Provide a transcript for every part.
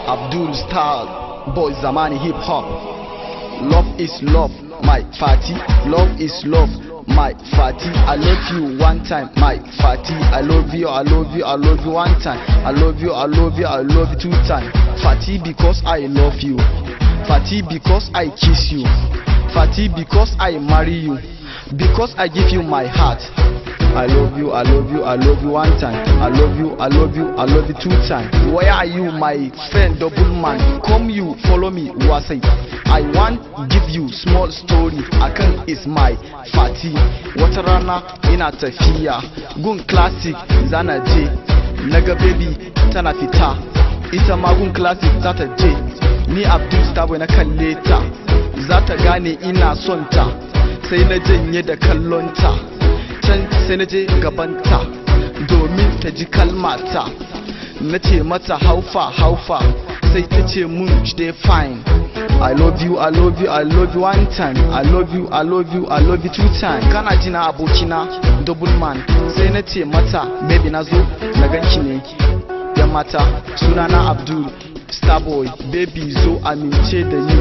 Abdul style, boy Zamani hip hop. Love is love, my fatty. Love is love, my fatty. I love you one time, my fatty. I love you, I love you, I love you one time. I love you, I love you, I love you two times. Fatty because I love you. Fatty because I kiss you. Fatty because I marry you. Because I give you my heart. I love you, I love you, I love you one time. I love you, I love you, I love you two times. Where are you, my friend double man? Come you, follow me, wasai. I want give you small story. Akan is my fati. Wata rana ina tafiya gun classic zanaje. Naga baby tana fita. Ita ma gun classic zata je. Ni Abdul Starboy na kalle ta. Zata gane ina son ta. Sai na janye da kallonta. Can sai na je gabanta domin ta ji kalmata. Na ce mata haufa haufa. Sai ta ce mun stay fine. I love you, I love you, I love you one time. I love you, I love you, I love you two times. Kana jina abokina double man. Sai na ce mata baby na zo na ganki ne ya mata. Sunana Abdul Starboy. Baby zo amince da ni.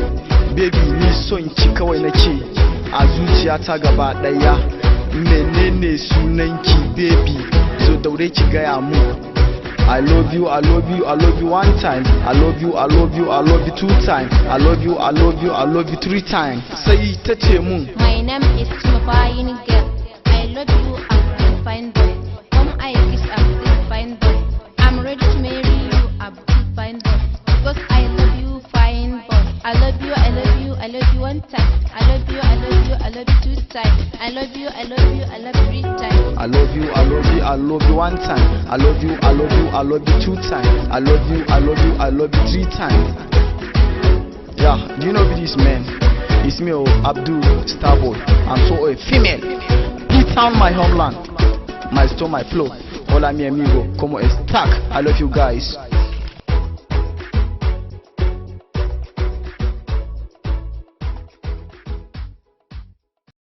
Baby ni son ki kawai nake a zuciyata gaba daya. Menene sunanki baby? Zo daure ki gaya mu. I love you, I love you, I love you one time. I love you, I love you, I love you two times. I love you, I love you, I love you three times. Say ta ce mun. My name is Masoyana girl. I love you, I'm fine boy. Come I kiss Abdul fine boy. I'm ready to marry you, Abdul fine boy. Because I love you, fine boy. I love you, I love you, I love you one time. I love you, I love you, I love you two times. I love you, I love you, I love you three times. I love you, I love you, I love you one time. I love you, I love you, I love you two times. I love you, I love you, I love you three times. Yeah, do you know who this man? It's me, Abdul Starboy. I'm so a female. E-town my homeland. My store, my flow. Hola mi amigo, como estás? I love you guys.